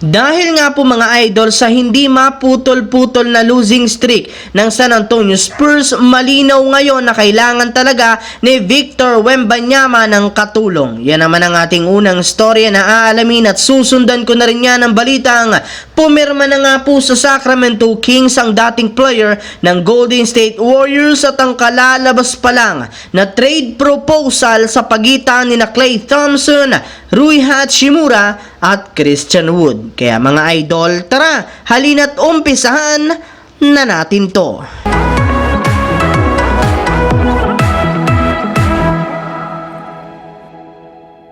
Dahil nga po mga idol sa hindi maputol-putol na losing streak ng San Antonio Spurs, malinaw ngayon na kailangan talaga ni Victor Wembanyama ng katulong. Yan naman ang ating unang storya na aalamin at susundan ko na rin yan ang balitang pumirma na nga po sa Sacramento Kings ang dating player ng Golden State Warriors at ang kalalabas pa lang na trade proposal sa pagitan ni Klay Thompson, Rui Hachimura at Christian Wood. Kaya mga idol, tara, halina't umpisahan na natin to.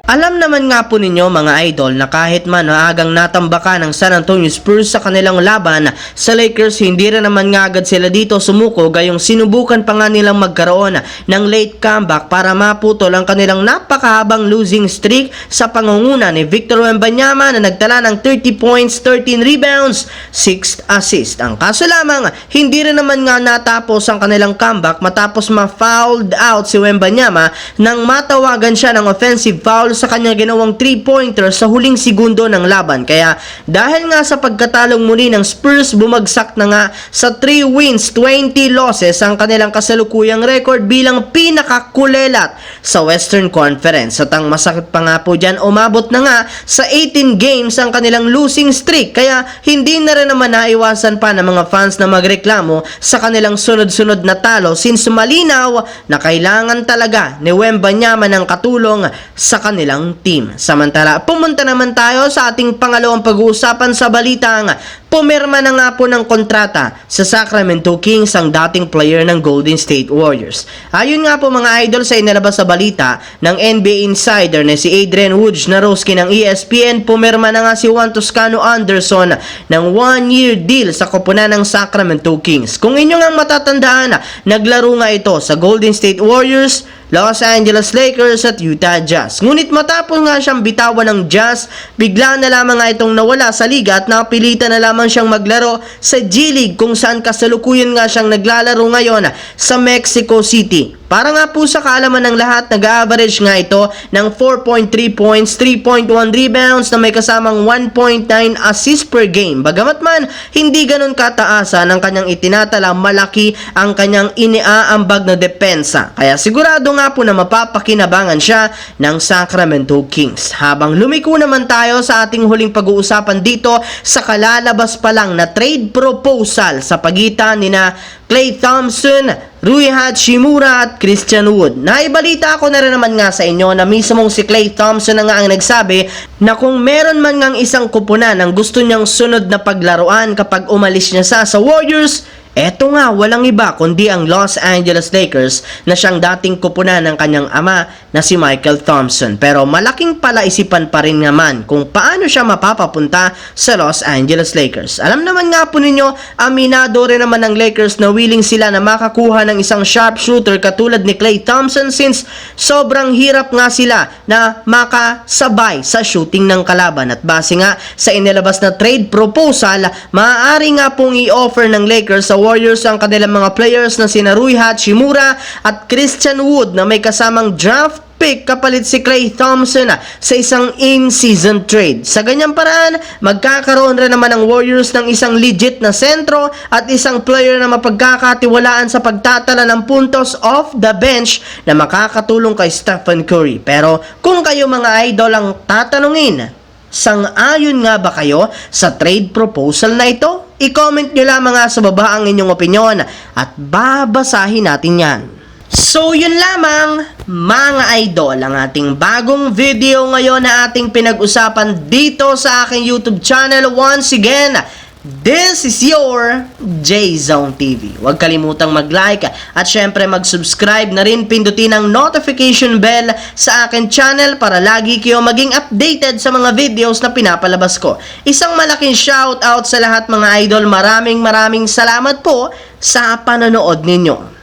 Alam naman nga po ninyo mga idol na kahit man maagang natambakan ng San Antonio Spurs sa kanilang laban sa Lakers, hindi rin naman nga agad sila dito sumuko, gayong sinubukan pa nga nilang magkaroon ng late comeback para maputol ang kanilang napakahabang losing streak sa pangunguna ni Victor Wembanyama na nagtala ng 30 points, 13 rebounds, 6 assists. Ang kaso lamang, hindi rin naman nga natapos ang kanilang comeback matapos ma-fouled out si Wembanyama nang matawagan siya ng offensive foul sa kanyang ginawang 3-pointer sa huling segundo ng laban. Kaya dahil nga sa pagkatalong muli ng Spurs, bumagsak na nga sa 3 wins, 20 losses ang kanilang kasalukuyang record bilang pinakakulelat sa Western Conference. At ang masakit pa nga po dyan, umabot na nga sa 18 games ang kanilang losing streak. Kaya hindi na rin naman naiwasan pa ng mga fans na magreklamo sa kanilang sunod-sunod na talo, since malinaw na kailangan talaga ni Wembanyama ng katulong sa kanilang team. Samantala, pumunta naman tayo sa ating pangalawang pag-uusapan sa balitang pumirma na nga po ng kontrata sa Sacramento Kings ang dating player ng Golden State Warriors. Ayon nga po mga idol sa inilabas sa balita ng NBA Insider na si Adrian Wojnarowski ng ESPN, pumirma na nga si Juan Toscano Anderson ng 1-year deal sa koponan ng Sacramento Kings. Kung inyo nga matatandaan, naglaro nga ito sa Golden State Warriors, Los Angeles Lakers at Utah Jazz. Ngunit matapos nga siyang bitawan ng Jazz, bigla na lamang nga itong nawala sa liga at napilitan na lamang siyang maglaro sa G League, kung saan kasalukuyan nga siyang naglalaro ngayon sa Mexico City. Para nga po sa kaalaman ng lahat, nag-average nga ito ng 4.3 points, 3.1 rebounds na may kasamang 1.9 assists per game. Bagamat man hindi ganun kataasan ang kanyang itinatala, malaki ang kanyang iniaambag na depensa. Kaya sigurado nga po na mapapakinabangan siya ng Sacramento Kings. Habang lumiko naman tayo sa ating huling pag-uusapan dito sa kalalabas pa lang na trade proposal sa pagitan ni Klay Thompson, Rui Hachimura at Christian Wood. Naibalita ko na rin naman nga sa inyo na mismong si Klay Thompson na nga ang nagsabi na kung meron man ngang isang kupunan ang gusto niyang sunod na paglaruan kapag umalis niya sa Warriors, eto nga, walang iba kundi ang Los Angeles Lakers na siyang dating kupunan ng kanyang ama na si Michael Thompson. Pero malaking palaisipan pa rin naman kung paano siya mapapapunta sa Los Angeles Lakers. Alam naman nga po ninyo, aminado rin naman ng Lakers na willing sila na makakuha ng isang sharpshooter katulad ni Klay Thompson, since sobrang hirap nga sila na makasabay sa shooting ng kalaban. At base nga sa inilabas na trade proposal, maaari nga pong i-offer ng Lakers sa Warriors ang kanilang mga players na sina Rui Hachimura at Christian Wood na may kasamang draft pick kapalit si Klay Thompson sa isang in-season trade. Sa ganyang paraan, magkakaroon rin naman ang Warriors ng isang legit na sentro at isang player na mapagkakatiwalaan sa pagtatala ng puntos off the bench na makakatulong kay Stephen Curry. Pero kung kayo mga idol ang tatanungin, sang-ayon nga ba kayo sa trade proposal na ito? I-comment nyo lamang nga sa baba ang inyong opinyon at babasahin natin yan. So yun lamang mga idol, ang ating bagong video ngayon na ating pinag-usapan dito sa aking YouTube channel. Once again, this is your J-Zone TV. Huwag kalimutang mag-like at syempre mag-subscribe na rin, pindutin ang notification bell sa akin channel para lagi kayo maging updated sa mga videos na pinapalabas ko. Isang malaking shoutout sa lahat mga idol. Maraming salamat po sa panonood ninyo.